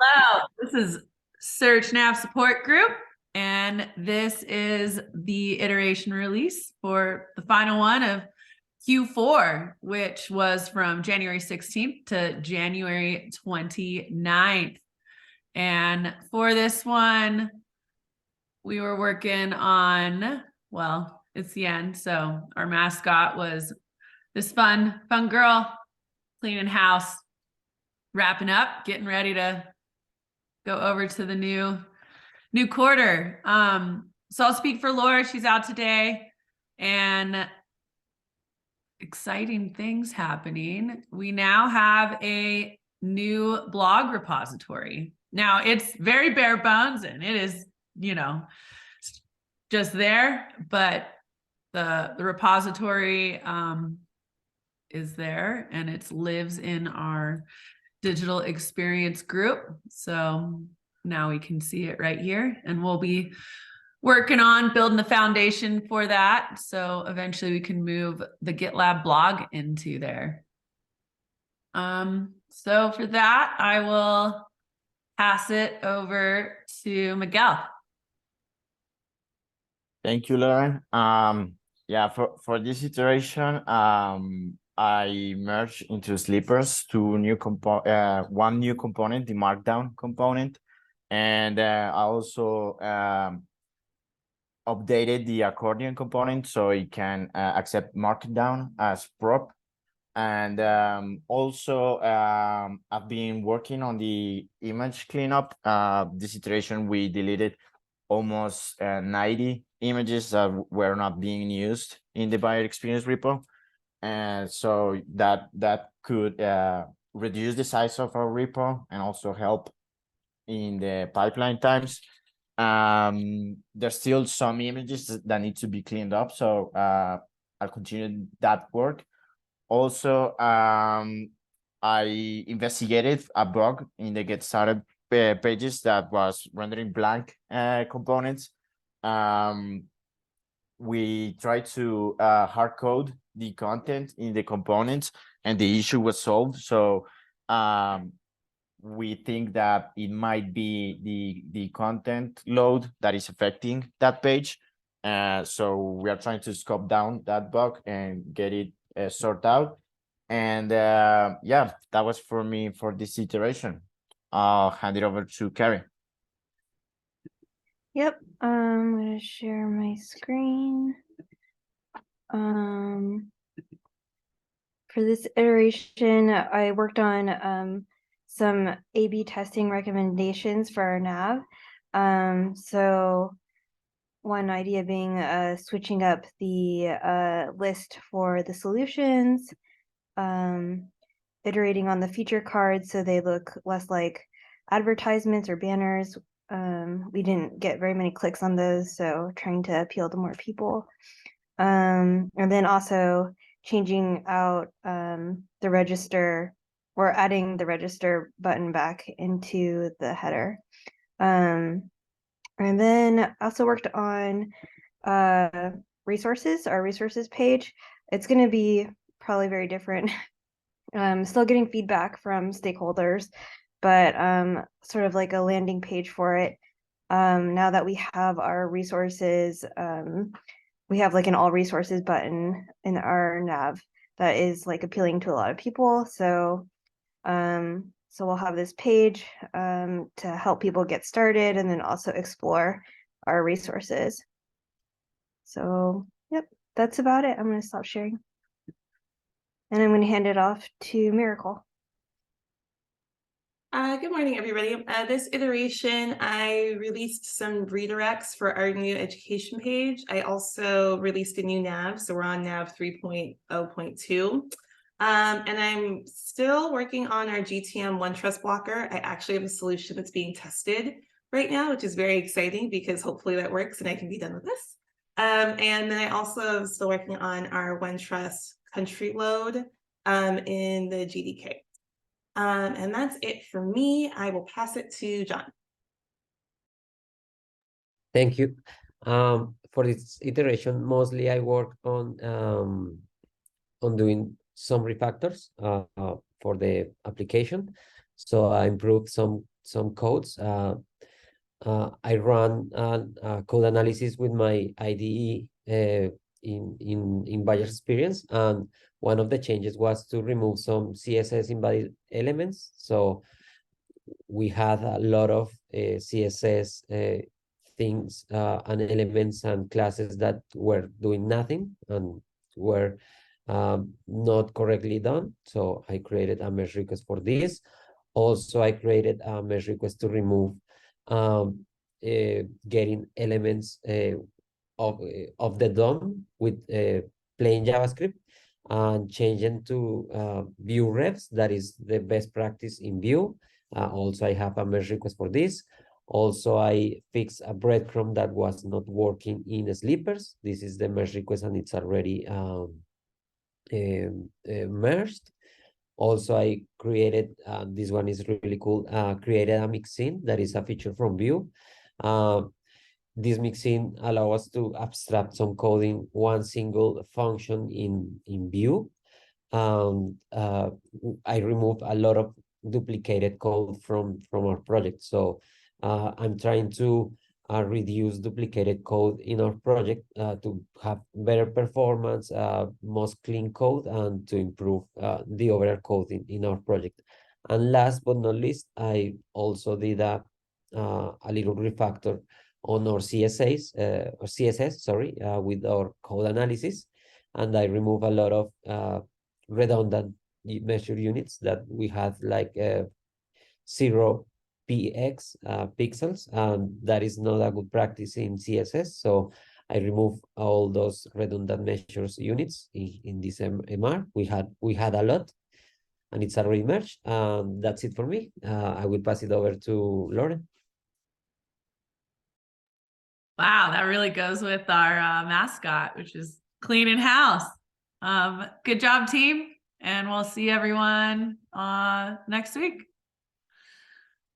Hello, this is Search Nav Support Group, and this is the iteration release for the final one of Q4, which was from January 16th to January 29th. And for this one, we were working on, well, it's the end. So our mascot was this fun girl cleaning house, wrapping up, getting ready to go over to the new quarter. So I'll speak for Laura. She's out today, and exciting things happening. We now have a new blog repository. Now it's very bare bones and it is, just there, but the repository is there, and it lives in our digital experience group. So now we can see it right here, and we'll be working on building the foundation for that. So eventually we can move the GitLab blog into there. So for that, I will pass it over to Miguel. Thank you, Lauren. Yeah, for this iteration, I merged into Sleepers one new component, the Markdown component, and I also updated the accordion component so it can accept Markdown as prop. And also, I've been working on the image cleanup. This iteration, we deleted almost 90 images that were not being used in the buyer experience repo. And so that could reduce the size of our repo and also help in the pipeline times. There's still some images that need to be cleaned up, so I'll continue that work. Also, I investigated a bug in the Get Started pages that was rendering blank components. We tried to hard code the content in the components, and the issue was solved. So we think that it might be the content load that is affecting that page. So we are trying to scope down that bug and get it sorted out. And yeah, that was for me for this iteration. I'll hand it over to Carrie. Yep, I'm gonna share my screen. For this iteration, I worked on some A/B testing recommendations for our nav. So one idea being switching up the list for the solutions, iterating on the feature cards so they look less like advertisements or banners. We didn't get very many clicks on those, so trying to appeal to more people. And then also changing out the register, or adding the register button back into the header. And then I also worked on resources, our resources page. It's going to be probably very different. Still getting feedback from stakeholders, but sort of like a landing page for it. Now that we have our resources, we have like an all resources button in our nav that is like appealing to a lot of people. So we'll have this page to help people get started and then also explore our resources. So yep, that's about it. I'm going to stop sharing. And I'm going to hand it off to Miracle. Good morning, everybody. This iteration, I released some redirects for our new education page. I also released a new nav, so we're on nav 3.0.2. And I'm still working on our GTM OneTrust blocker. I actually have a solution that's being tested right now, which is very exciting because hopefully that works and I can be done with this. And then I also am still working on our OneTrust country load in the GDK. And that's it for me. I will pass it to John. Thank you. For this iteration, mostly I work on doing some refactors for the application. So I improved some some codes. I run code analysis with my IDE in Bayer Experience, and one of the changes was to remove some CSS embodied elements. So we had a lot of CSS things and elements and classes that were doing nothing and were not correctly done. So I created a merge request for this. Also, I created a merge request to remove getting elements of the DOM with plain JavaScript and changing to view refs. That is the best practice in Vue. Also, I have a merge request for this. Also, I fixed a breadcrumb that was not working in Sleepers. This is the merge request and it's already merged. Also, I created, this one is really cool, created a mixin that is a feature from Vue. This mixin allows us to abstract some code in one single function in Vue. I removed a lot of duplicated code from our project. So I'm trying to reduce duplicated code in our project to have better performance, most clean code, and to improve the overall code in our project. And last but not least, I also did a little refactor on our CSS, sorry, with our code analysis. And I remove a lot of redundant measure units that we had, like 0 pixels, and that is not a good practice in CSS. So I remove all those redundant measures units in this MR. We had a lot, and it's already merged. That's it for me. I will pass it over to Lauren. Wow, that really goes with our mascot, which is cleaning house. Good job, team. And we'll see everyone next week.